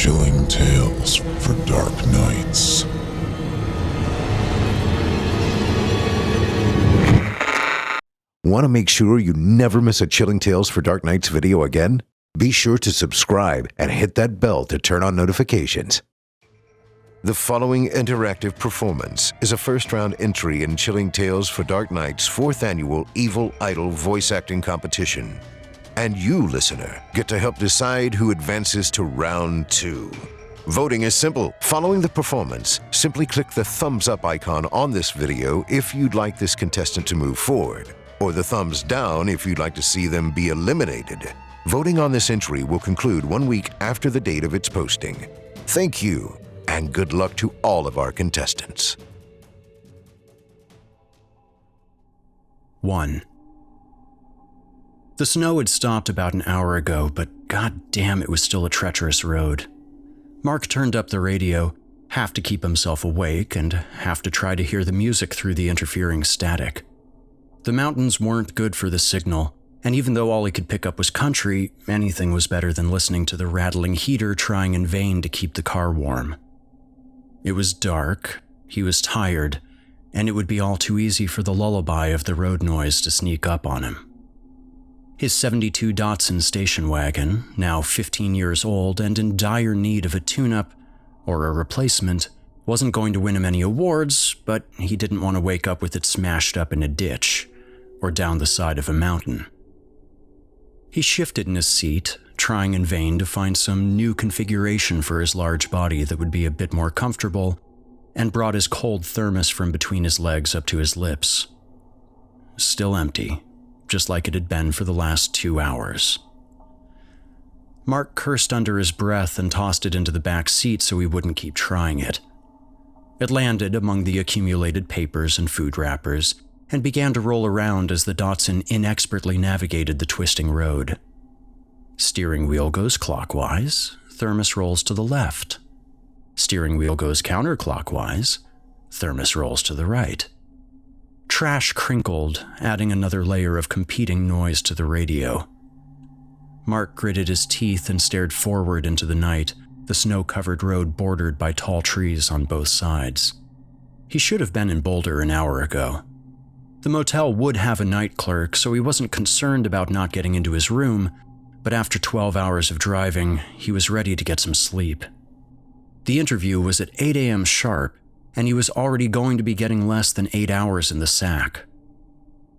Chilling tales for dark nights. Want to make sure you never miss a Chilling Tales for Dark Nights video again? Be sure to subscribe and hit that bell to turn on notifications. The following interactive performance is a first-round entry in Chilling Tales for Dark Nights' 4th annual Evil Idol voice acting competition. And you, listener, get to help decide who advances to round 2. Voting is simple. Following the performance, simply click the thumbs up icon on this video if you'd like this contestant to move forward, or the thumbs down if you'd like to see them be eliminated. Voting on this entry will conclude 1 week after the date of its posting. Thank you, and good luck to all of our contestants. 1. The snow had stopped about an hour ago, but goddamn, it was still a treacherous road. Mark turned up the radio, half to keep himself awake and half to try to hear the music through the interfering static. The mountains weren't good for the signal, and even though all he could pick up was country, anything was better than listening to the rattling heater trying in vain to keep the car warm. It was dark, he was tired, and it would be all too easy for the lullaby of the road noise to sneak up on him. His '72 Datsun station wagon, now 15 years old and in dire need of a tune-up or a replacement, wasn't going to win him any awards, but he didn't want to wake up with it smashed up in a ditch or down the side of a mountain. He shifted in his seat, trying in vain to find some new configuration for his large body that would be a bit more comfortable, and brought his cold thermos from between his legs up to his lips. Still empty, just like it had been for the last 2 hours. Mark cursed under his breath and tossed it into the back seat so he wouldn't keep trying it. It landed among the accumulated papers and food wrappers and began to roll around as the Datsun inexpertly navigated the twisting road. Steering wheel goes clockwise, thermos rolls to the left. Steering wheel goes counterclockwise, thermos rolls to the right. Trash crinkled, adding another layer of competing noise to the radio. Mark gritted his teeth and stared forward into the night, the snow-covered road bordered by tall trees on both sides. He should have been in Boulder an hour ago. The motel would have a night clerk, so he wasn't concerned about not getting into his room, but after 12 hours of driving, he was ready to get some sleep. The interview was at 8 a.m. sharp, and he was already going to be getting less than 8 hours in the sack.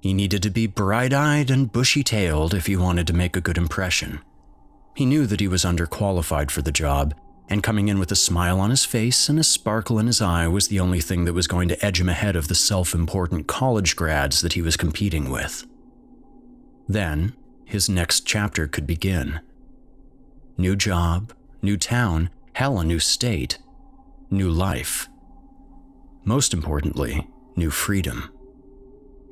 He needed to be bright-eyed and bushy-tailed if he wanted to make a good impression. He knew that he was underqualified for the job, and coming in with a smile on his face and a sparkle in his eye was the only thing that was going to edge him ahead of the self-important college grads that he was competing with. Then, his next chapter could begin. New job, new town, hell, a new state, new life. Most importantly, new freedom.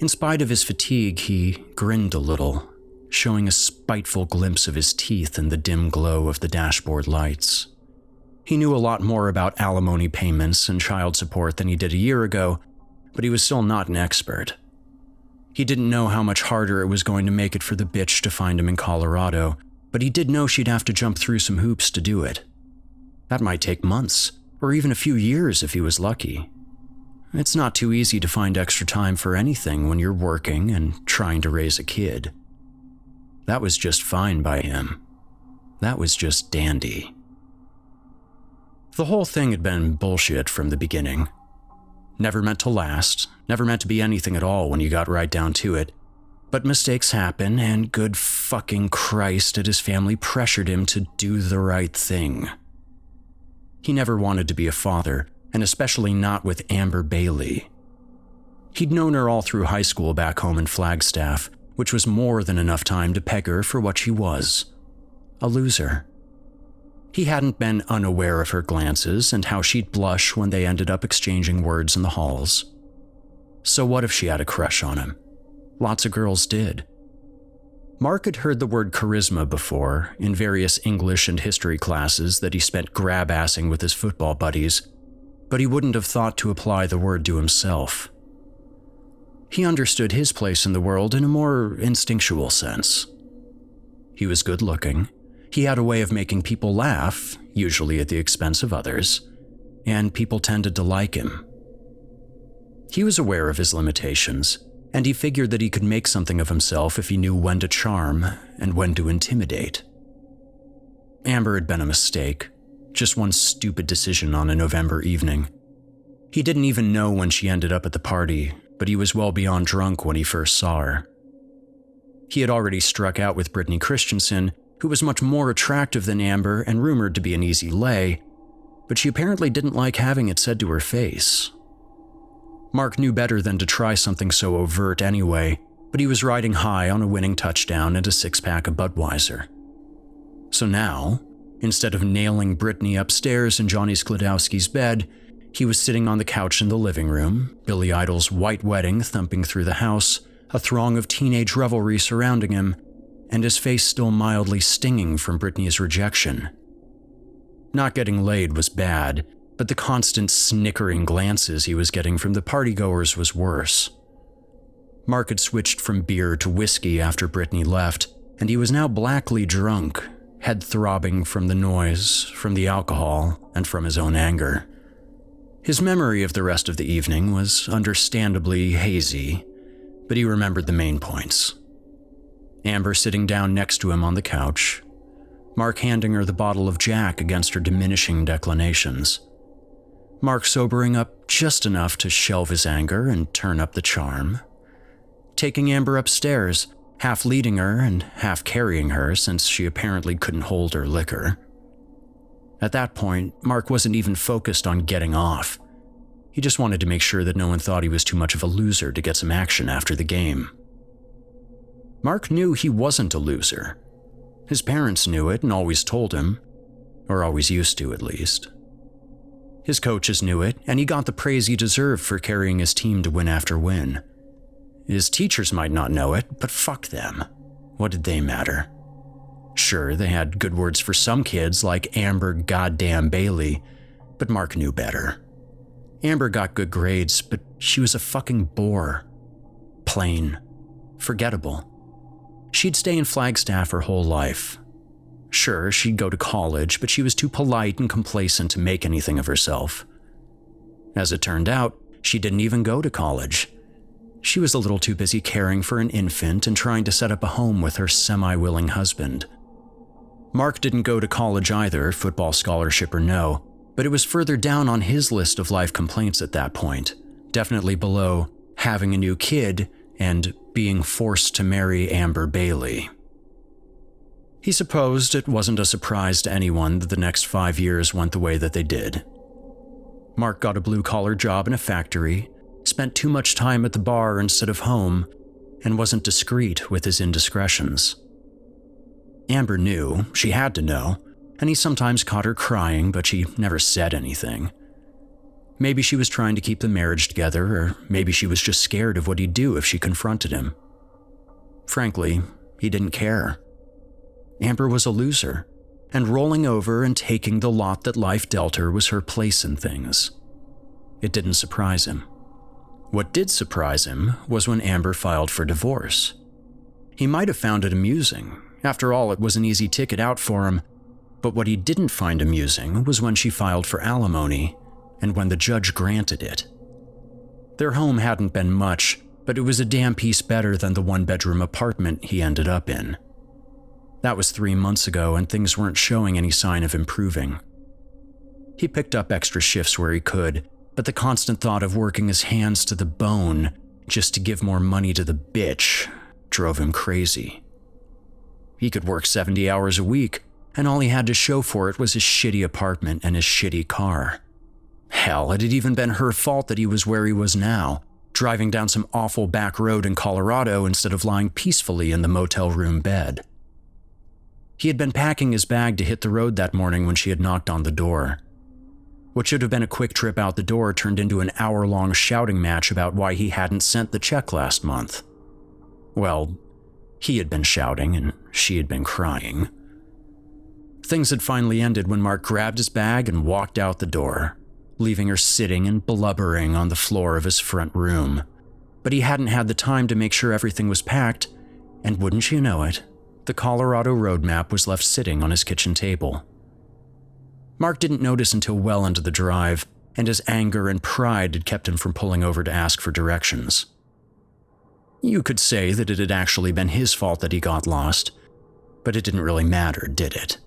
In spite of his fatigue, he grinned a little, showing a spiteful glimpse of his teeth in the dim glow of the dashboard lights. He knew a lot more about alimony payments and child support than he did a year ago, but he was still not an expert. He didn't know how much harder it was going to make it for the bitch to find him in Colorado, but he did know she'd have to jump through some hoops to do it. That might take months, or even a few years if he was lucky. It's not too easy to find extra time for anything when you're working and trying to raise a kid. That was just fine by him. That was just dandy. The whole thing had been bullshit from the beginning. Never meant to last, never meant to be anything at all when you got right down to it. But mistakes happen, and good fucking Christ that his family pressured him to do the right thing. He never wanted to be a father, and especially not with Amber Bailey. He'd known her all through high school back home in Flagstaff, which was more than enough time to peg her for what she was, a loser. He hadn't been unaware of her glances and how she'd blush when they ended up exchanging words in the halls. So what if she had a crush on him? Lots of girls did. Mark had heard the word charisma before in various English and history classes that he spent grab-assing with his football buddies, but he wouldn't have thought to apply the word to himself. He understood his place in the world in a more instinctual sense. He was good-looking, he had a way of making people laugh, usually at the expense of others, and people tended to like him. He was aware of his limitations, and he figured that he could make something of himself if he knew when to charm and when to intimidate. Amber had been a mistake, just one stupid decision on a November evening. He didn't even know when she ended up at the party, but he was well beyond drunk when he first saw her. He had already struck out with Brittany Christensen, who was much more attractive than Amber and rumored to be an easy lay, but she apparently didn't like having it said to her face. Mark knew better than to try something so overt anyway, but he was riding high on a winning touchdown and a six-pack of Budweiser. So now, instead of nailing Brittany upstairs in Johnny Sklodowski's bed, he was sitting on the couch in the living room, Billy Idol's White Wedding thumping through the house, a throng of teenage revelry surrounding him, and his face still mildly stinging from Brittany's rejection. Not getting laid was bad, but the constant snickering glances he was getting from the partygoers was worse. Mark had switched from beer to whiskey after Brittany left, and he was now blackly drunk, head throbbing from the noise, from the alcohol, and from his own anger. His memory of the rest of the evening was understandably hazy, but he remembered the main points. Amber sitting down next to him on the couch, Mark handing her the bottle of Jack against her diminishing declinations. Mark sobering up just enough to shelve his anger and turn up the charm. Taking Amber upstairs, half leading her and half carrying her since she apparently couldn't hold her liquor. At that point, Mark wasn't even focused on getting off. He just wanted to make sure that no one thought he was too much of a loser to get some action after the game. Mark knew he wasn't a loser. His parents knew it and always told him, or always used to at least. His coaches knew it, and he got the praise he deserved for carrying his team to win after win. His teachers might not know it, but fuck them. What did they matter? Sure, they had good words for some kids like Amber goddamn Bailey, but Mark knew better. Amber got good grades, but she was a fucking bore. Plain. Forgettable. She'd stay in Flagstaff her whole life. Sure, she'd go to college, but she was too polite and complacent to make anything of herself. As it turned out, she didn't even go to college. She was a little too busy caring for an infant and trying to set up a home with her semi-willing husband. Mark didn't go to college either, football scholarship or no, but it was further down on his list of life complaints at that point, definitely below having a new kid and being forced to marry Amber Bailey. He supposed it wasn't a surprise to anyone that the next 5 years went the way that they did. Mark got a blue-collar job in a factory, spent too much time at the bar instead of home, and wasn't discreet with his indiscretions. Amber knew, she had to know, and he sometimes caught her crying, but she never said anything. Maybe she was trying to keep the marriage together, or maybe she was just scared of what he'd do if she confronted him. Frankly, he didn't care. Amber was a loser, and rolling over and taking the lot that life dealt her was her place in things. It didn't surprise him. What did surprise him was when Amber filed for divorce. He might have found it amusing. After all, it was an easy ticket out for him. But what he didn't find amusing was when she filed for alimony, and when the judge granted it. Their home hadn't been much, but it was a damn piece better than the one-bedroom apartment he ended up in. That was 3 months ago, and things weren't showing any sign of improving. He picked up extra shifts where he could, but the constant thought of working his hands to the bone just to give more money to the bitch drove him crazy. He could work 70 hours a week, and all he had to show for it was his shitty apartment and his shitty car. Hell, it had even been her fault that he was where he was now, driving down some awful back road in Colorado instead of lying peacefully in the motel room bed. He had been packing his bag to hit the road that morning when she had knocked on the door. What should have been a quick trip out the door turned into an hour-long shouting match about why he hadn't sent the check last month. Well, he had been shouting and she had been crying. Things had finally ended when Mark grabbed his bag and walked out the door, leaving her sitting and blubbering on the floor of his front room. But he hadn't had the time to make sure everything was packed, and wouldn't you know it, the Colorado road map was left sitting on his kitchen table. Mark didn't notice until well into the drive, and his anger and pride had kept him from pulling over to ask for directions. You could say that it had actually been his fault that he got lost, but it didn't really matter, did it?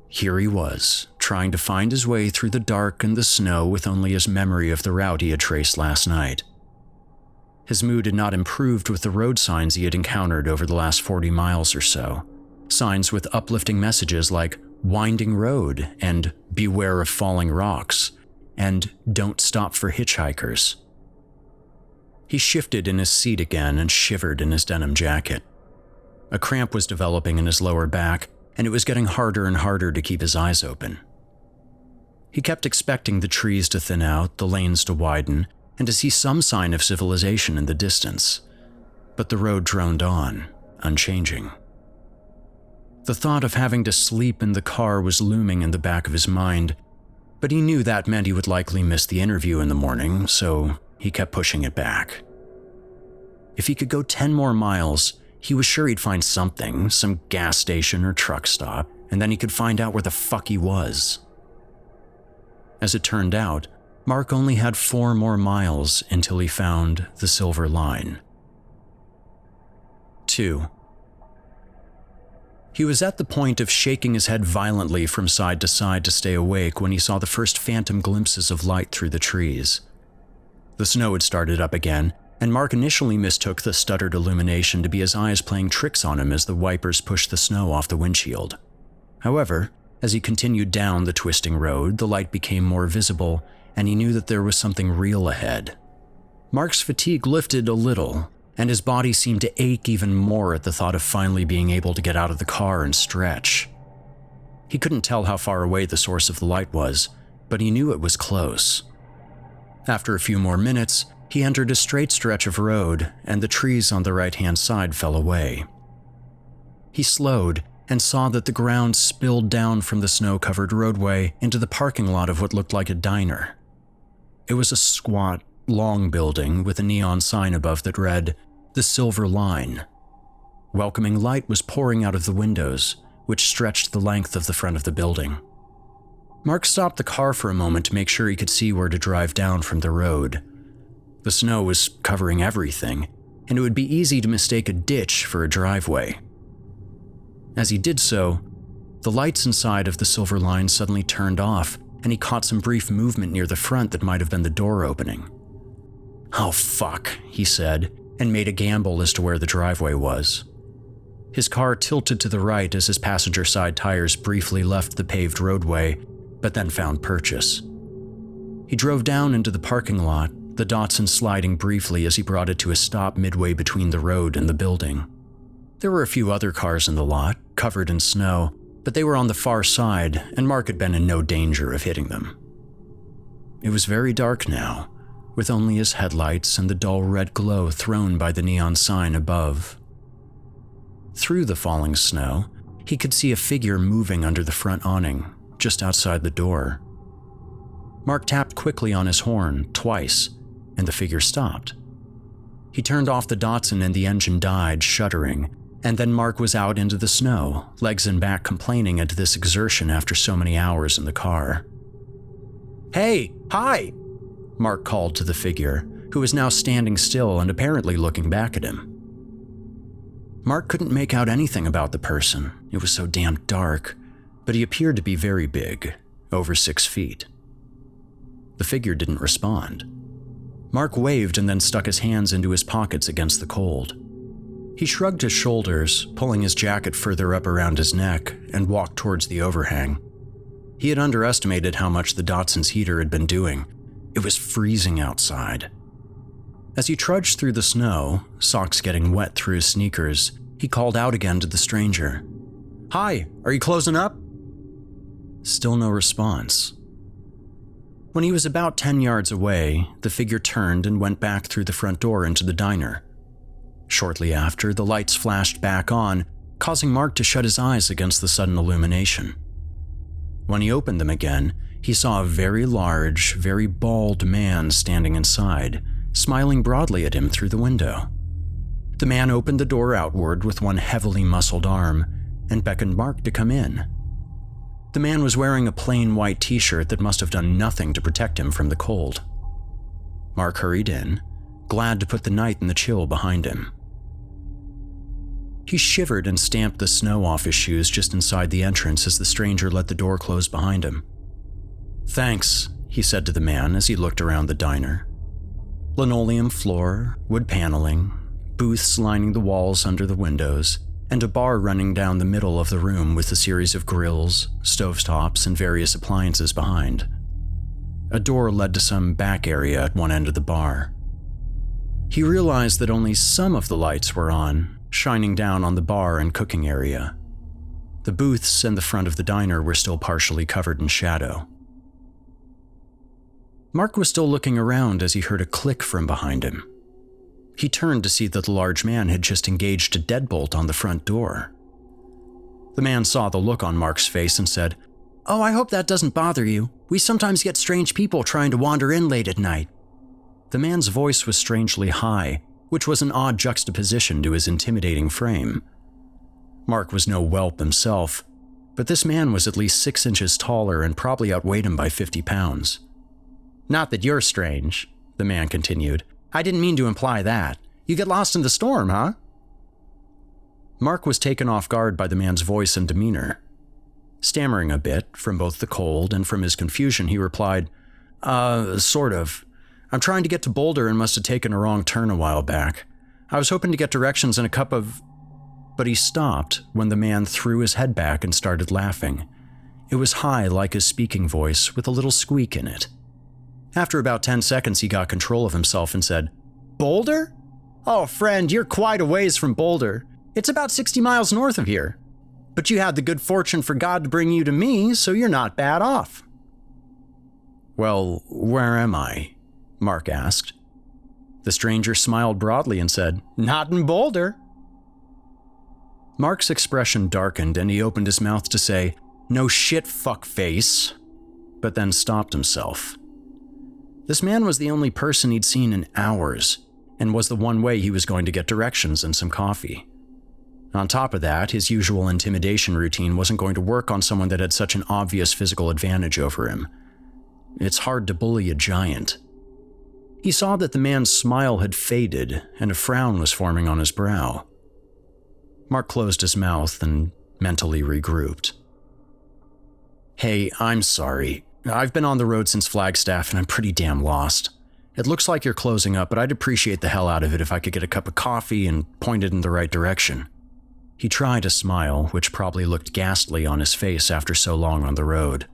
Here he was, trying to find his way through the dark and the snow with only his memory of the route he had traced last night. His mood had not improved with the road signs he had encountered over the last 40 miles or so. Signs with uplifting messages like "Winding Road" and "Beware of Falling Rocks" and "Don't Stop for Hitchhikers." He shifted in his seat again and shivered in his denim jacket. A cramp was developing in his lower back, and it was getting harder and harder to keep his eyes open. He kept expecting the trees to thin out, the lanes to widen, and to see some sign of civilization in the distance. But the road droned on, unchanging. The thought of having to sleep in the car was looming in the back of his mind, but he knew that meant he would likely miss the interview in the morning, so he kept pushing it back. If he could go 10 more miles, he was sure he'd find something, some gas station or truck stop, and then he could find out where the fuck he was. As it turned out, Mark only had 4 more miles until he found the Silver Line. 2. He was at the point of shaking his head violently from side to side to stay awake when he saw the first phantom glimpses of light through the trees. The snow had started up again, and Mark initially mistook the stuttered illumination to be his eyes playing tricks on him as the wipers pushed the snow off the windshield. However, as he continued down the twisting road, the light became more visible, and he knew that there was something real ahead. Mark's fatigue lifted a little, and his body seemed to ache even more at the thought of finally being able to get out of the car and stretch. He couldn't tell how far away the source of the light was, but he knew it was close. After a few more minutes, he entered a straight stretch of road, and the trees on the right-hand side fell away. He slowed and saw that the ground spilled down from the snow-covered roadway into the parking lot of what looked like a diner. It was a squat, long building with a neon sign above that read, "The Silver Line." Welcoming light was pouring out of the windows, which stretched the length of the front of the building. Mark stopped the car for a moment to make sure he could see where to drive down from the road. The snow was covering everything, and it would be easy to mistake a ditch for a driveway. As he did so, the lights inside of the Silver Line suddenly turned off, and he caught some brief movement near the front that might have been the door opening. "Oh fuck," he said, and made a gamble as to where the driveway was. His car tilted to the right as his passenger side tires briefly left the paved roadway, but then found purchase. He drove down into the parking lot, the Datsun sliding briefly as he brought it to a stop midway between the road and the building. There were a few other cars in the lot, covered in snow, but they were on the far side, and Mark had been in no danger of hitting them. It was very dark now, with only his headlights and the dull red glow thrown by the neon sign above. Through the falling snow, he could see a figure moving under the front awning, just outside the door. Mark tapped quickly on his horn, twice, and the figure stopped. He turned off the Datsun and the engine died, shuddering, and then Mark was out into the snow, legs and back complaining at this exertion after so many hours in the car. "Hey, hi!" Mark called to the figure, who was now standing still and apparently looking back at him. Mark couldn't make out anything about the person, it was so damn dark, but he appeared to be very big, over 6 feet. The figure didn't respond. Mark waved and then stuck his hands into his pockets against the cold. He shrugged his shoulders, pulling his jacket further up around his neck, and walked towards the overhang. He had underestimated how much the Datsun's heater had been doing. It was freezing outside. As he trudged through the snow, socks getting wet through his sneakers, he called out again to the stranger. "Hi, are you closing up?" Still no response. When he was about 10 yards away, the figure turned and went back through the front door into the diner. Shortly after, the lights flashed back on, causing Mark to shut his eyes against the sudden illumination. When he opened them again, he saw a very large, very bald man standing inside, smiling broadly at him through the window. The man opened the door outward with one heavily muscled arm and beckoned Mark to come in. The man was wearing a plain white t-shirt that must have done nothing to protect him from the cold. Mark hurried in, glad to put the night and the chill behind him. He shivered and stamped the snow off his shoes just inside the entrance as the stranger let the door close behind him. "Thanks," he said to the man as he looked around the diner. Linoleum floor, wood paneling, booths lining the walls under the windows, and a bar running down the middle of the room with a series of grills, stovetops, and various appliances behind. A door led to some back area at one end of the bar. He realized that only some of the lights were on, shining down on the bar and cooking area. The booths and the front of the diner were still partially covered in shadow. Mark was still looking around as he heard a click from behind him. He turned to see that the large man had just engaged a deadbolt on the front door. The man saw the look on Mark's face and said, "Oh, I hope that doesn't bother you. We sometimes get strange people trying to wander in late at night." The man's voice was strangely high, which was an odd juxtaposition to his intimidating frame. Mark was no whelp himself, but this man was at least 6 inches taller and probably outweighed him by 50 pounds. "Not that you're strange," the man continued. "I didn't mean to imply that. You get lost in the storm, huh?" Mark was taken off guard by the man's voice and demeanor. Stammering a bit, from both the cold and from his confusion, he replied, Sort of. I'm trying to get to Boulder and must have taken a wrong turn a while back. I was hoping to get directions and a cup of—" But he stopped when the man threw his head back and started laughing. It was high like his speaking voice, with a little squeak in it. After about 10 seconds, he got control of himself and said, "Boulder? Oh, friend, you're quite a ways from Boulder. It's about 60 miles north of here. But you had the good fortune for God to bring you to me, so you're not bad off." "Well, where am I?" Mark asked. The stranger smiled broadly and said, "Not in Boulder." Mark's expression darkened and he opened his mouth to say, "No shit, fuckface," but then stopped himself. This man was the only person he'd seen in hours, and was the one way he was going to get directions and some coffee. On top of that, his usual intimidation routine wasn't going to work on someone that had such an obvious physical advantage over him. It's hard to bully a giant. He saw that the man's smile had faded and a frown was forming on his brow. Mark closed his mouth and mentally regrouped. "Hey, I'm sorry. I've been on the road since Flagstaff and I'm pretty damn lost. It looks like you're closing up, but I'd appreciate the hell out of it if I could get a cup of coffee and pointed in the right direction." He tried a smile, which probably looked ghastly on his face after so long on the road.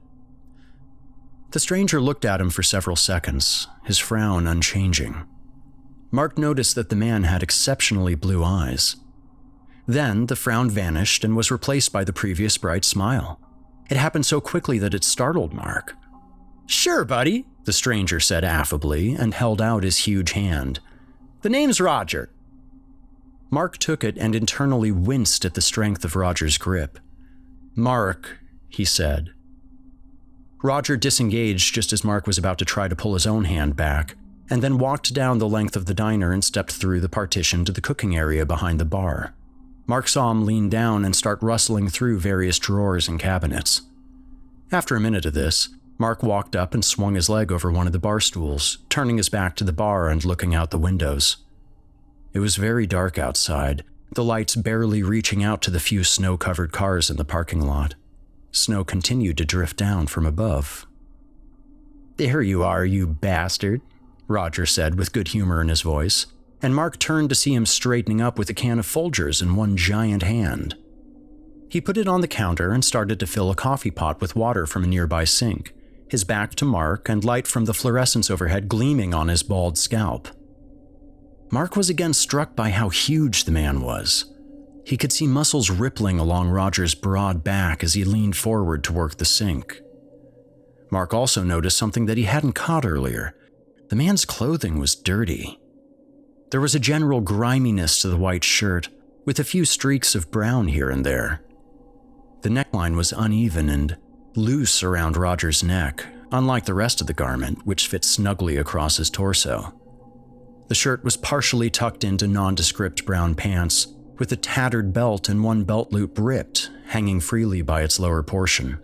The stranger looked at him for several seconds, his frown unchanging. Mark noticed that the man had exceptionally blue eyes. Then the frown vanished and was replaced by the previous bright smile. It happened so quickly that it startled Mark. "Sure, buddy," the stranger said affably and held out his huge hand. "The name's Roger." Mark took it and internally winced at the strength of Roger's grip. "Mark," he said. Roger disengaged just as Mark was about to try to pull his own hand back, and then walked down the length of the diner and stepped through the partition to the cooking area behind the bar. Mark saw him lean down and start rustling through various drawers and cabinets. After a minute of this, Mark walked up and swung his leg over one of the bar stools, turning his back to the bar and looking out the windows. It was very dark outside, the lights barely reaching out to the few snow-covered cars in the parking lot. Snow continued to drift down from above. "There you are, you bastard," Roger said with good humor in his voice, and Mark turned to see him straightening up with a can of Folgers in one giant hand. He put it on the counter and started to fill a coffee pot with water from a nearby sink, his back to Mark and light from the fluorescence overhead gleaming on his bald scalp. Mark was again struck by how huge the man was. He could see muscles rippling along Roger's broad back as he leaned forward to work the sink. Mark also noticed something that he hadn't caught earlier. The man's clothing was dirty. There was a general griminess to the white shirt, with a few streaks of brown here and there. The neckline was uneven and loose around Roger's neck, unlike the rest of the garment, which fit snugly across his torso. The shirt was partially tucked into nondescript brown pants, with a tattered belt and one belt loop ripped, hanging freely by its lower portion.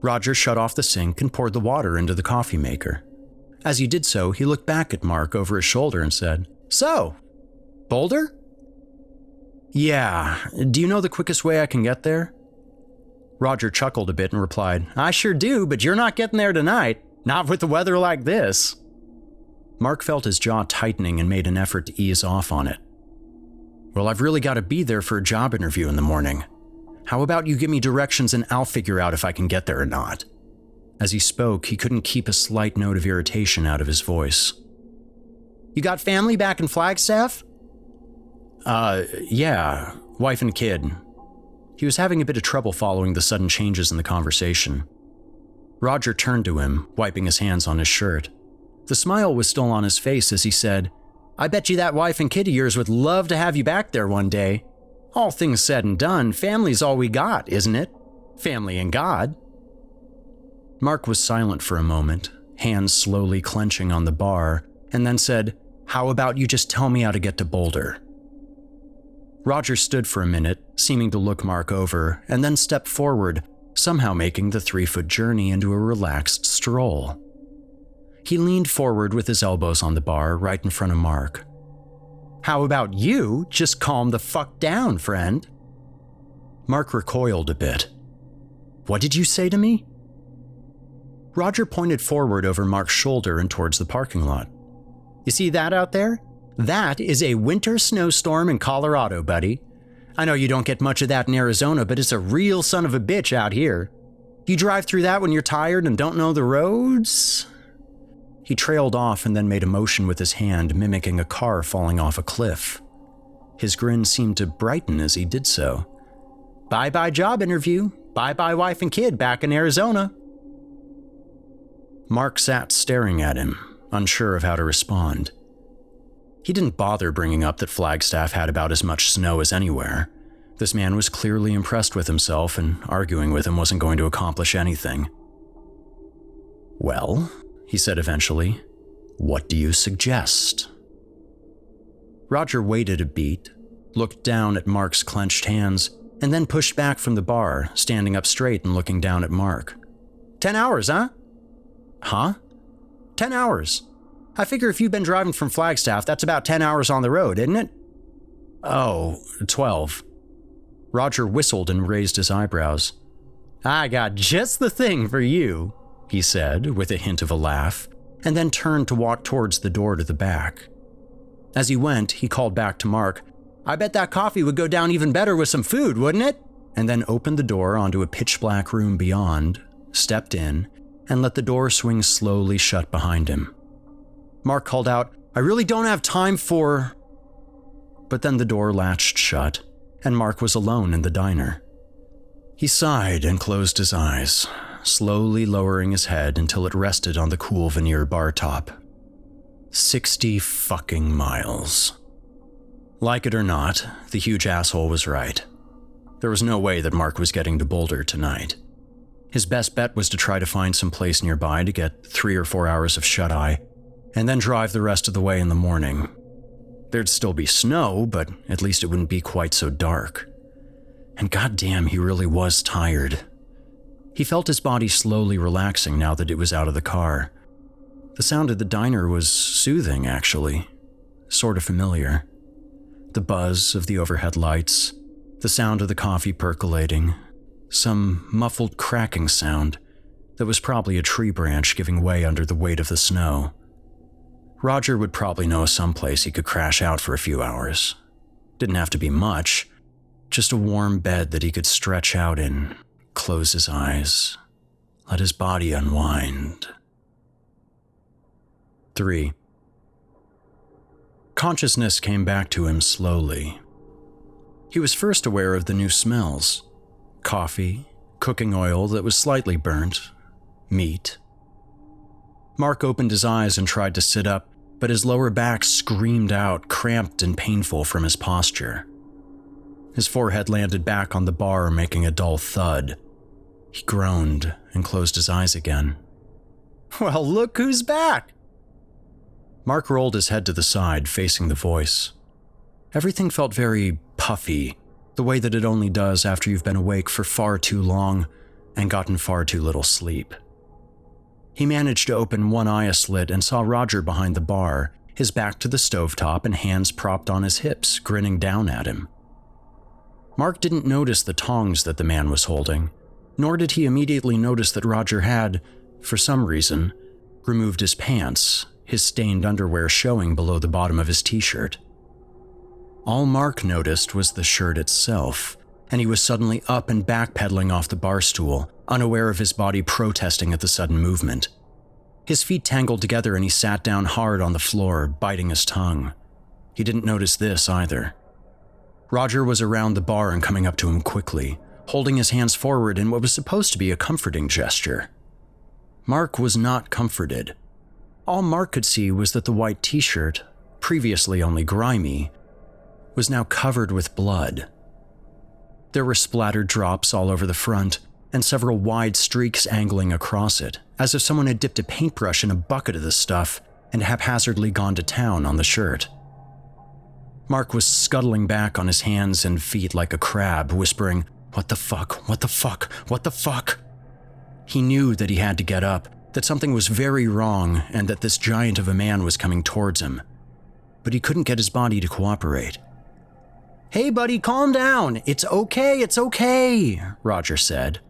Roger shut off the sink and poured the water into the coffee maker. As he did so, he looked back at Mark over his shoulder and said, "So, Boulder?" "Yeah. Do you know the quickest way I can get there?" Roger chuckled a bit and replied, "I sure do, but you're not getting there tonight. Not with the weather like this." Mark felt his jaw tightening and made an effort to ease off on it. "Well, I've really got to be there for a job interview in the morning. How about you give me directions and I'll figure out if I can get there or not?" As he spoke, he couldn't keep a slight note of irritation out of his voice. "You got family back in Flagstaff?" Yeah, wife and kid." He was having a bit of trouble following the sudden changes in the conversation. Roger turned to him, wiping his hands on his shirt. The smile was still on his face as he said, "I bet you that wife and kid of yours would love to have you back there one day. All things said and done, family's all we got, isn't it? Family and God." Mark was silent for a moment, hands slowly clenching on the bar, and then said, "How about you just tell me how to get to Boulder?" Roger stood for a minute, seeming to look Mark over, and then stepped forward, somehow making the 3-foot journey into a relaxed stroll. He leaned forward with his elbows on the bar right in front of Mark. "How about you just calm the fuck down, friend?" Mark recoiled a bit. "What did you say to me?" Roger pointed forward over Mark's shoulder and towards the parking lot. "You see that out there? That is a winter snowstorm in Colorado, buddy. I know you don't get much of that in Arizona, but it's a real son of a bitch out here. You drive through that when you're tired and don't know the roads?" He trailed off and then made a motion with his hand, mimicking a car falling off a cliff. His grin seemed to brighten as he did so. "Bye-bye job interview. Bye-bye wife and kid back in Arizona." Mark sat staring at him, unsure of how to respond. He didn't bother bringing up that Flagstaff had about as much snow as anywhere. This man was clearly impressed with himself, and arguing with him wasn't going to accomplish anything. "Well," he said eventually, "what do you suggest?" Roger waited a beat, looked down at Mark's clenched hands, and then pushed back from the bar, standing up straight and looking down at Mark. 10 hours, huh?" "Huh?" 10 hours. I figure if you've been driving from Flagstaff, that's about 10 hours on the road, isn't it?" "Oh, 12. Roger whistled and raised his eyebrows. "I got just the thing for you," he said, with a hint of a laugh, and then turned to walk towards the door to the back. As he went, he called back to Mark, "I bet that coffee would go down even better with some food, wouldn't it?" And then opened the door onto a pitch-black room beyond, stepped in, and let the door swing slowly shut behind him. Mark called out, "I really don't have time for..." But then the door latched shut, and Mark was alone in the diner. He sighed and closed his eyes, slowly lowering his head until it rested on the cool veneer bar top. 60 fucking miles. Like it or not, the huge asshole was right. There was no way that Mark was getting to Boulder tonight. His best bet was to try to find some place nearby to get 3 or 4 hours of shut-eye, and then drive the rest of the way in the morning. There'd still be snow, but at least it wouldn't be quite so dark. And goddamn, he really was tired. He felt his body slowly relaxing now that it was out of the car. The sound of the diner was soothing, actually. Sort of familiar. The buzz of the overhead lights, the sound of the coffee percolating, some muffled cracking sound that was probably a tree branch giving way under the weight of the snow. Roger would probably know someplace he could crash out for a few hours. Didn't have to be much, just a warm bed that he could stretch out in, close his eyes, let his body unwind. 3. Consciousness came back to him slowly. He was first aware of the new smells: coffee, cooking oil that was slightly burnt, meat. Mark opened his eyes and tried to sit up, but his lower back screamed out, cramped and painful from his posture. His forehead landed back on the bar, making a dull thud. He groaned and closed his eyes again. "Well, look who's back!" Mark rolled his head to the side, facing the voice. Everything felt very puffy, the way that it only does after you've been awake for far too long and gotten far too little sleep. He managed to open one eye a slit and saw Roger behind the bar, his back to the stovetop and hands propped on his hips, grinning down at him. Mark didn't notice the tongs that the man was holding, nor did he immediately notice that Roger had, for some reason, removed his pants, his stained underwear showing below the bottom of his t-shirt. All Mark noticed was the shirt itself, and he was suddenly up and backpedaling off the bar stool, unaware of his body protesting at the sudden movement. His feet tangled together and he sat down hard on the floor, biting his tongue. He didn't notice this either. Roger was around the bar and coming up to him quickly, holding his hands forward in what was supposed to be a comforting gesture. Mark was not comforted. All Mark could see was that the white t-shirt, previously only grimy, was now covered with blood. There were splattered drops all over the front, and several wide streaks angling across it, as if someone had dipped a paintbrush in a bucket of the stuff and haphazardly gone to town on the shirt. Mark was scuttling back on his hands and feet like a crab, whispering, "What the fuck? What the fuck? What the fuck?" He knew that he had to get up, that something was very wrong, and that this giant of a man was coming towards him. But he couldn't get his body to cooperate. "Hey buddy, calm down. It's okay, Roger said.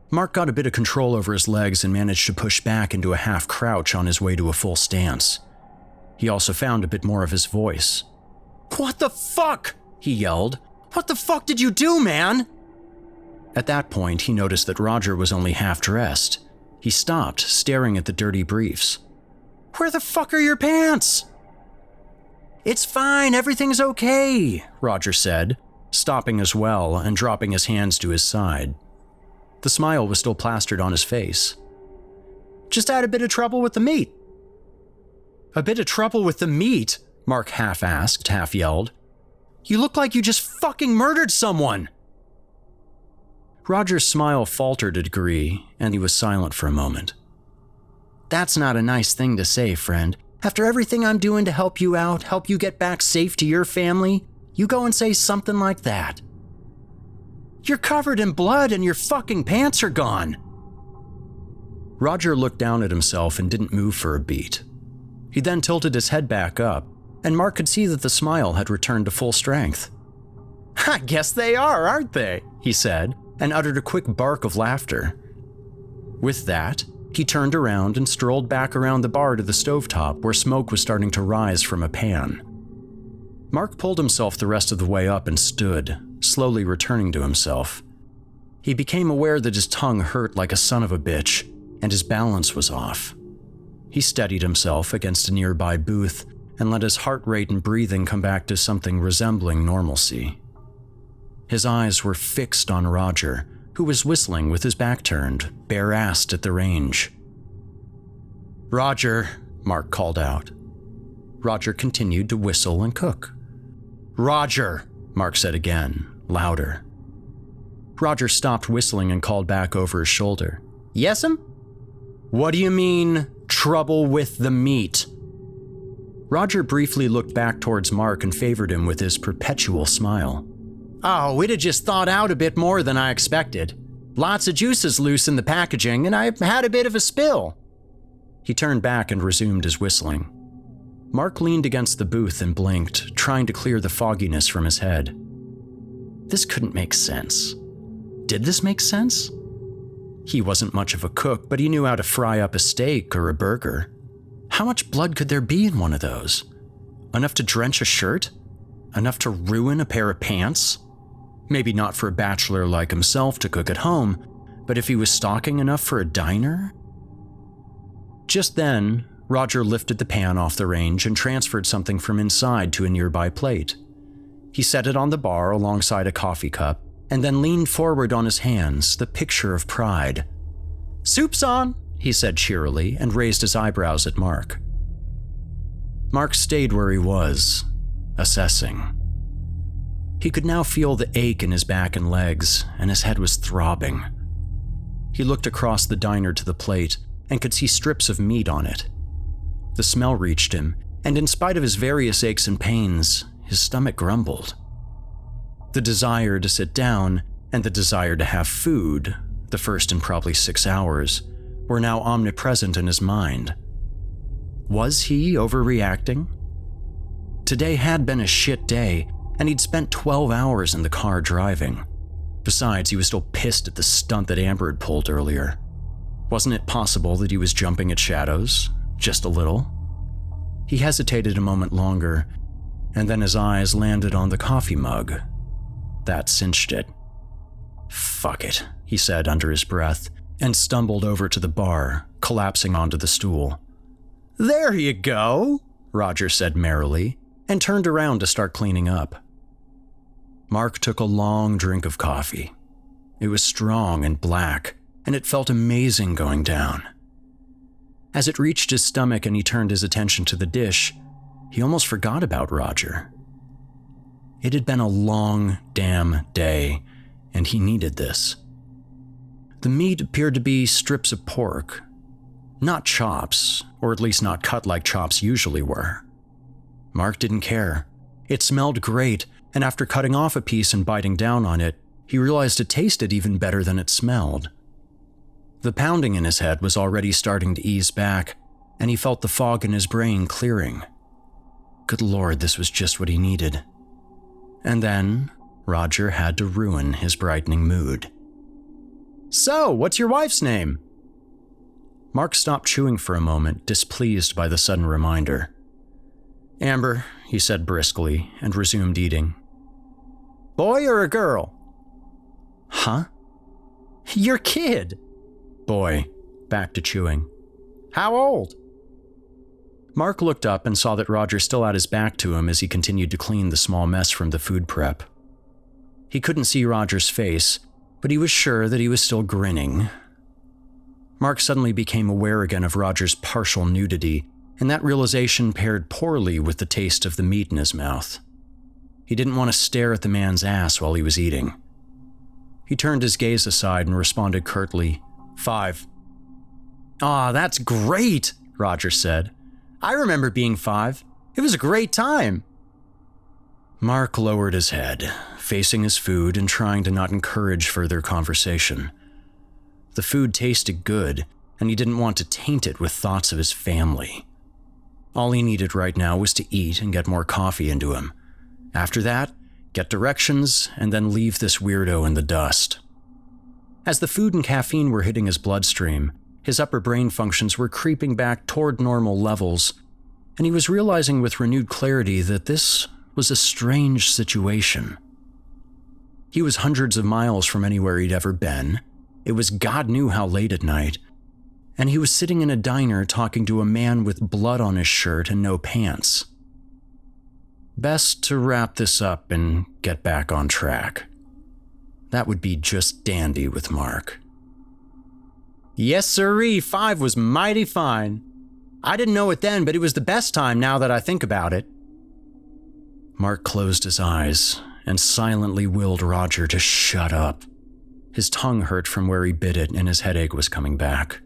Mark got a bit of control over his legs and managed to push back into a half crouch on his way to a full stance. He also found a bit more of his voice. "What the fuck?" he yelled. "What the fuck did you do, man?" At that point, he noticed that Roger was only half dressed. He stopped, staring at the dirty briefs. "Where the fuck are your pants?" "It's fine, everything's okay," Roger said, stopping as well and dropping his hands to his side. The smile was still plastered on his face. "Just had a bit of trouble with the meat." "A bit of trouble with the meat?" Mark half asked, half yelled. "You look like you just fucking murdered someone." Roger's smile faltered a degree, and he was silent for a moment. "That's not a nice thing to say, friend. After everything I'm doing to help you out, help you get back safe to your family, you go and say something like that. You're covered in blood and your fucking pants are gone." Roger looked down at himself and didn't move for a beat. He then tilted his head back up, and Mark could see that the smile had returned to full strength. "I guess they are, aren't they?" he said, and uttered a quick bark of laughter. With that, he turned around and strolled back around the bar to the stovetop where smoke was starting to rise from a pan. Mark pulled himself the rest of the way up and stood, slowly returning to himself. He became aware that his tongue hurt like a son of a bitch, and his balance was off. He steadied himself against a nearby booth and let his heart rate and breathing come back to something resembling normalcy. His eyes were fixed on Roger, who was whistling with his back turned, bare-assed at the range. "Roger," Mark called out. Roger continued to whistle and cook. "Roger," Mark said again, louder. Roger stopped whistling and called back over his shoulder. "Yes'm?" "What do you mean, trouble with the meat?" Roger briefly looked back towards Mark and favored him with his perpetual smile. "Oh, it had just thawed out a bit more than I expected. Lots of juices loose in the packaging, and I had a bit of a spill." He turned back and resumed his whistling. Mark leaned against the booth and blinked, trying to clear the fogginess from his head. This couldn't make sense. Did this make sense? He wasn't much of a cook, but he knew how to fry up a steak or a burger. How much blood could there be in one of those? Enough to drench a shirt? Enough to ruin a pair of pants? Maybe not for a bachelor like himself to cook at home, but if he was stocking enough for a diner? Just then, Roger lifted the pan off the range and transferred something from inside to a nearby plate. He set it on the bar alongside a coffee cup, and then leaned forward on his hands, the picture of pride. "Soup's on," he said cheerily, and raised his eyebrows at Mark. Mark stayed where he was, assessing. He could now feel the ache in his back and legs, and his head was throbbing. He looked across the diner to the plate and could see strips of meat on it. The smell reached him, and in spite of his various aches and pains, his stomach grumbled. The desire to sit down and the desire to have food, the first in probably 6 hours, were now omnipresent in his mind. Was he overreacting? Today had been a shit day, and he'd spent 12 hours in the car driving. Besides, he was still pissed at the stunt that Amber had pulled earlier. Wasn't it possible that he was jumping at shadows? Just a little? He hesitated a moment longer, and then his eyes landed on the coffee mug. That cinched it. "Fuck it," he said under his breath, and stumbled over to the bar, collapsing onto the stool. "There you go," Roger said merrily, and turned around to start cleaning up. Mark took a long drink of coffee. It was strong and black, and it felt amazing going down. As it reached his stomach and he turned his attention to the dish, he almost forgot about Roger. It had been a long, damn day, and he needed this. The meat appeared to be strips of pork. Not chops, or at least not cut like chops usually were. Mark didn't care. It smelled great, and after cutting off a piece and biting down on it, he realized it tasted even better than it smelled. The pounding in his head was already starting to ease back, and he felt the fog in his brain clearing. Good Lord, this was just what he needed. And then, Roger had to ruin his brightening mood. "So, what's your wife's name?" Mark stopped chewing for a moment, displeased by the sudden reminder. "Amber," he said briskly, and resumed eating. "Boy or a girl?" "Huh?" "Your kid." "Boy," back to chewing. "How old?" Mark looked up and saw that Roger still had his back to him as he continued to clean the small mess from the food prep. He couldn't see Roger's face, but he was sure that he was still grinning. Mark suddenly became aware again of Roger's partial nudity, and that realization paired poorly with the taste of the meat in his mouth. He didn't want to stare at the man's ass while he was eating. He turned his gaze aside and responded curtly, 5. "Aw, that's great," Roger said. "I remember being 5. It was a great time." Mark lowered his head, facing his food and trying to not encourage further conversation. The food tasted good, and he didn't want to taint it with thoughts of his family. All he needed right now was to eat and get more coffee into him. After that, get directions, and then leave this weirdo in the dust. As the food and caffeine were hitting his bloodstream, his upper brain functions were creeping back toward normal levels, and he was realizing with renewed clarity that this was a strange situation. He was hundreds of miles from anywhere he'd ever been. It was God knew how late at night, and he was sitting in a diner talking to a man with blood on his shirt and no pants. Best to wrap this up and get back on track. That would be just dandy with Mark. "Yes, sirree, 5 was mighty fine. I didn't know it then, but it was the best time now that I think about it." Mark closed his eyes and silently willed Roger to shut up. His tongue hurt from where he bit it and his headache was coming back.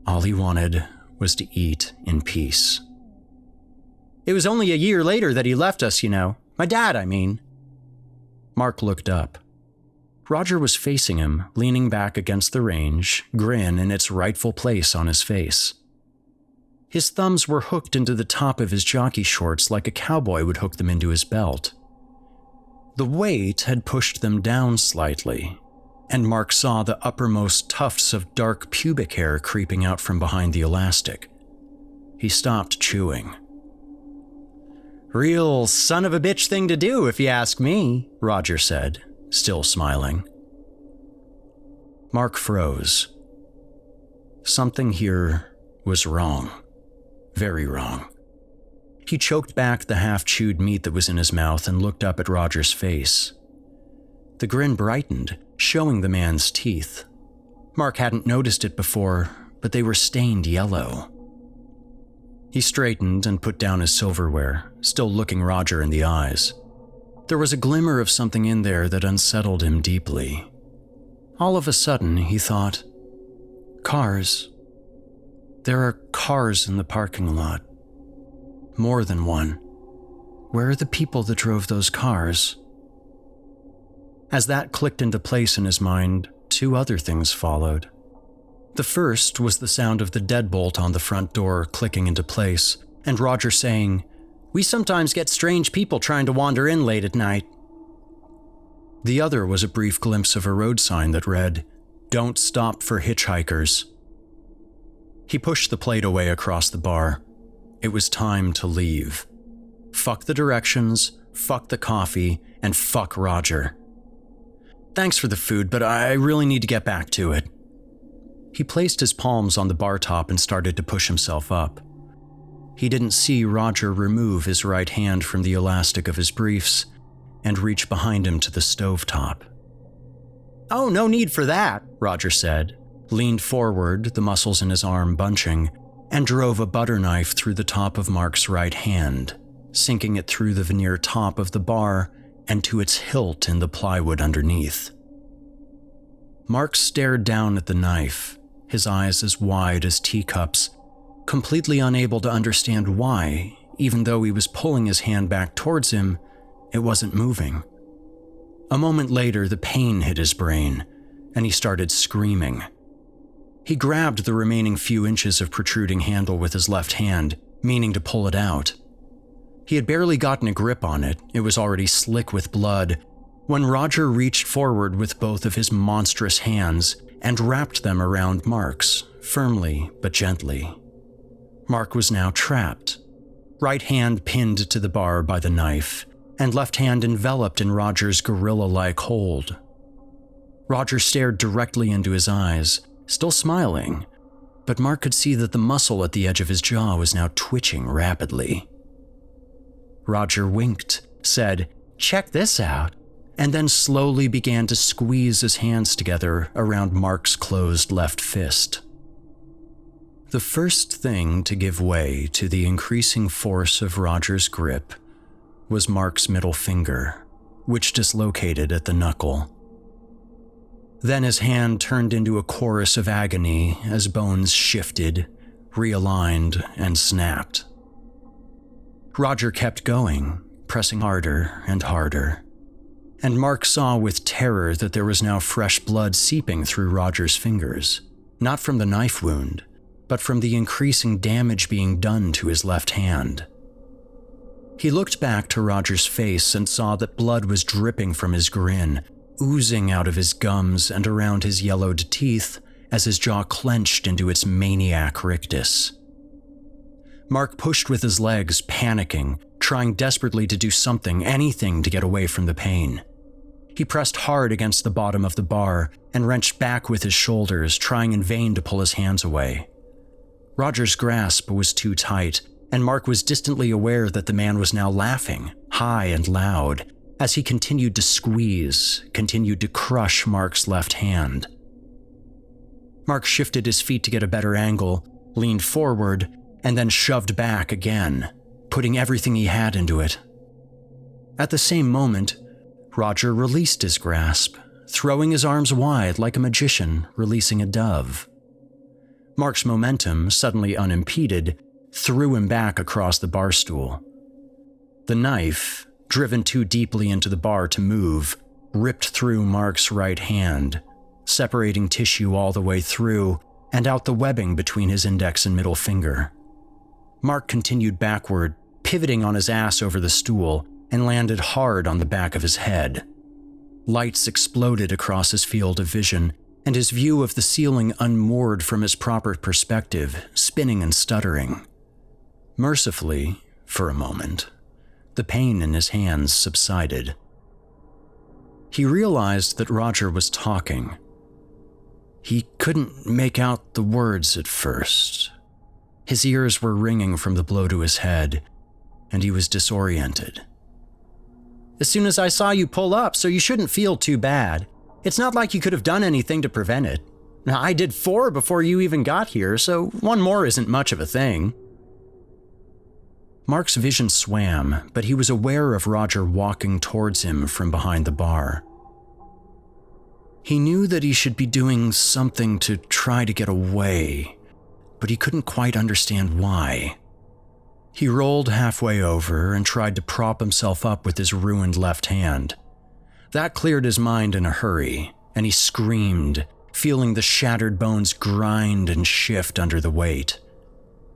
All he wanted was to eat in peace. "It was only a year later that he left us, you know. My dad, I mean." Mark looked up. Roger was facing him, leaning back against the range, grin in its rightful place on his face. His thumbs were hooked into the top of his jockey shorts like a cowboy would hook them into his belt. The weight had pushed them down slightly, and Mark saw the uppermost tufts of dark pubic hair creeping out from behind the elastic. He stopped chewing. "Real son of a bitch thing to do, if you ask me," Roger said, still smiling. Mark froze. Something here was wrong. Very wrong. He choked back the half-chewed meat that was in his mouth and looked up at Roger's face. The grin brightened, showing the man's teeth. Mark hadn't noticed it before, but they were stained yellow. He straightened and put down his silverware, still looking Roger in the eyes. There was a glimmer of something in there that unsettled him deeply. All of a sudden, he thought, cars. There are cars in the parking lot, More than one. Where are the people that drove those cars? As that clicked into place in his mind, two other things followed. The first was the sound of the deadbolt on the front door clicking into place, and Roger saying, "We sometimes get strange people trying to wander in late at night." The other was a brief glimpse of a road sign that read, "Don't stop for hitchhikers." He pushed the plate away across the bar. It was time to leave. Fuck the directions, fuck the coffee, and fuck Roger. "Thanks for the food, but I really need to get back to it." He placed his palms on the bar top and started to push himself up. He didn't see Roger remove his right hand from the elastic of his briefs and reach behind him to the stovetop. "Oh, no need for that," Roger said, leaned forward, the muscles in his arm bunching, and drove a butter knife through the top of Mark's right hand, sinking it through the veneer top of the bar and to its hilt in the plywood underneath. Mark stared down at the knife, his eyes as wide as teacups, completely unable to understand why, even though he was pulling his hand back towards him, it wasn't moving. A moment later, the pain hit his brain, and he started screaming. He grabbed the remaining few inches of protruding handle with his left hand, meaning to pull it out. He had barely gotten a grip on it, it was already slick with blood, when Roger reached forward with both of his monstrous hands and wrapped them around Mark's, firmly but gently. Mark was now trapped, right hand pinned to the bar by the knife, and left hand enveloped in Roger's gorilla-like hold. Roger stared directly into his eyes, still smiling, but Mark could see that the muscle at the edge of his jaw was now twitching rapidly. Roger winked, said, "Check this out," and then slowly began to squeeze his hands together around Mark's closed left fist. The first thing to give way to the increasing force of Roger's grip was Mark's middle finger, which dislocated at the knuckle. Then his hand turned into a chorus of agony as bones shifted, realigned, and snapped. Roger kept going, pressing harder and harder, and Mark saw with terror that there was now fresh blood seeping through Roger's fingers, not from the knife wound, but from the increasing damage being done to his left hand. He looked back to Roger's face and saw that blood was dripping from his grin, oozing out of his gums and around his yellowed teeth as his jaw clenched into its maniac rictus. Mark pushed with his legs, panicking, trying desperately to do something, anything to get away from the pain. He pressed hard against the bottom of the bar and wrenched back with his shoulders, trying in vain to pull his hands away. Roger's grasp was too tight, and Mark was distantly aware that the man was now laughing, high and loud, as he continued to squeeze, continued to crush Mark's left hand. Mark shifted his feet to get a better angle, leaned forward, and then shoved back again, putting everything he had into it. At the same moment, Roger released his grasp, throwing his arms wide like a magician releasing a dove. Mark's momentum, suddenly unimpeded, threw him back across the bar stool. The knife, driven too deeply into the bar to move, ripped through Mark's right hand, separating tissue all the way through and out the webbing between his index and middle finger. Mark continued backward, pivoting on his ass over the stool, and landed hard on the back of his head. Lights exploded across his field of vision, and his view of the ceiling unmoored from his proper perspective, spinning and stuttering. Mercifully, for a moment, the pain in his hands subsided. He realized that Roger was talking. He couldn't make out the words at first. His ears were ringing from the blow to his head, and he was disoriented. "As soon as I saw you pull up, so you shouldn't feel too bad. It's not like you could have done anything to prevent it. Now, I did 4 before you even got here, so 1 more isn't much of a thing." Mark's vision swam, but he was aware of Roger walking towards him from behind the bar. He knew that he should be doing something to try to get away, but he couldn't quite understand why. He rolled halfway over and tried to prop himself up with his ruined left hand. That cleared his mind in a hurry, and he screamed, feeling the shattered bones grind and shift under the weight.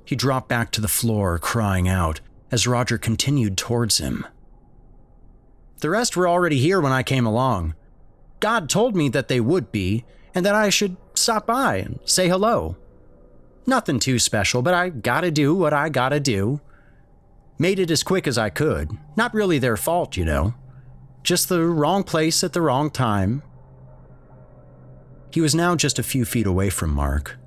He dropped back to the floor, crying out, as Roger continued towards him. The rest were already here when I came along. God told me that they would be, and that I should stop by and say hello. Nothing too special, but I gotta do what I gotta do. Made it as quick as I could. Not really their fault, you know. Just the wrong place at the wrong time. He was now just a few feet away from Mark.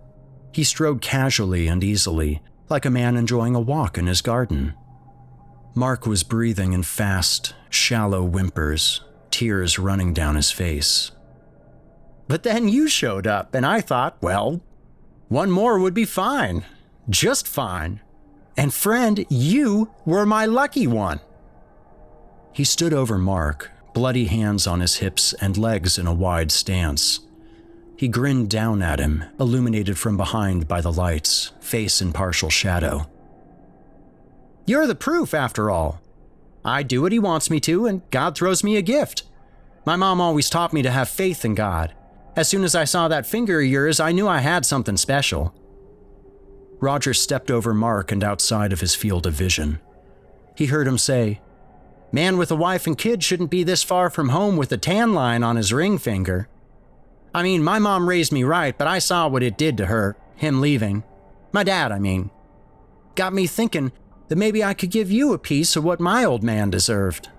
He strode casually and easily, like a man enjoying a walk in his garden. Mark was breathing in fast, shallow whimpers, tears running down his face. But then you showed up, and I thought, well, one more would be fine. Just fine. And friend, you were my lucky one. He stood over Mark, bloody hands on his hips and legs in a wide stance. He grinned down at him, illuminated from behind by the lights, face in partial shadow. You're the proof, after all. I do what he wants me to, and God throws me a gift. My mom always taught me to have faith in God. As soon as I saw that finger of yours, I knew I had something special. Roger stepped over Mark and outside of his field of vision. He heard him say, "Man with a wife and kid shouldn't be this far from home with a tan line on his ring finger. I mean, my mom raised me right, but I saw what it did to her, him leaving. My dad, I mean. Got me thinking that maybe I could give you a piece of what my old man deserved.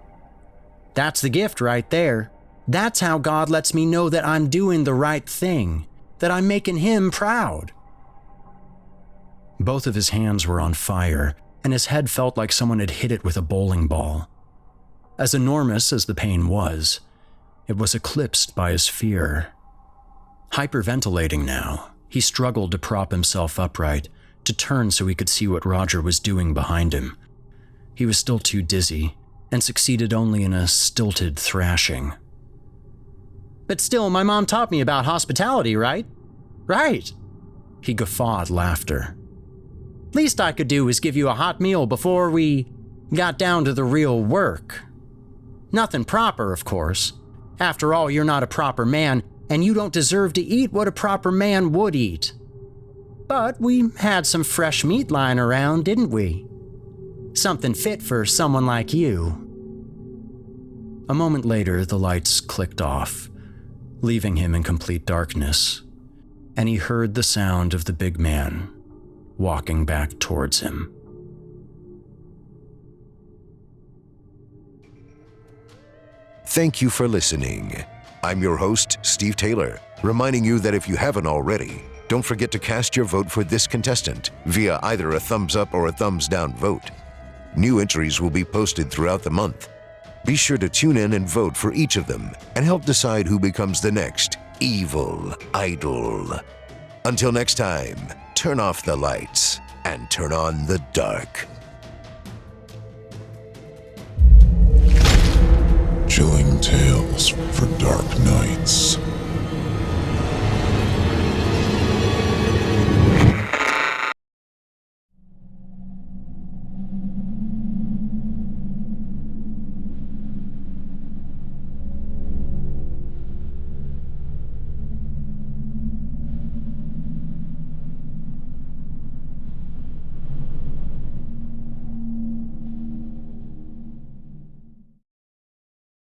That's the gift right there. That's how God lets me know that I'm doing the right thing, that I'm making him proud." Both of his hands were on fire, and his head felt like someone had hit it with a bowling ball. As enormous as the pain was, it was eclipsed by his fear. Hyperventilating now, he struggled to prop himself upright, to turn so he could see what Roger was doing behind him. He was still too dizzy, and succeeded only in a stilted thrashing. "But still, my mom taught me about hospitality, right? Right." He guffawed laughter. "Least I could do was give you a hot meal before we got down to the real work. Nothing proper, of course. After all, you're not a proper man, and you don't deserve to eat what a proper man would eat. But we had some fresh meat lying around, didn't we? Something fit for someone like you." A moment later, the lights clicked off, leaving him in complete darkness, and he heard the sound of the big man walking back towards him. Thank you for listening. I'm your host, Steve Taylor, reminding you that if you haven't already, don't forget to cast your vote for this contestant via either a thumbs up or a thumbs down vote. New entries will be posted throughout the month. Be sure to tune in and vote for each of them and help decide who becomes the next evil idol. Until next time, turn off the lights and turn on the dark. Chilling tales for dark nights.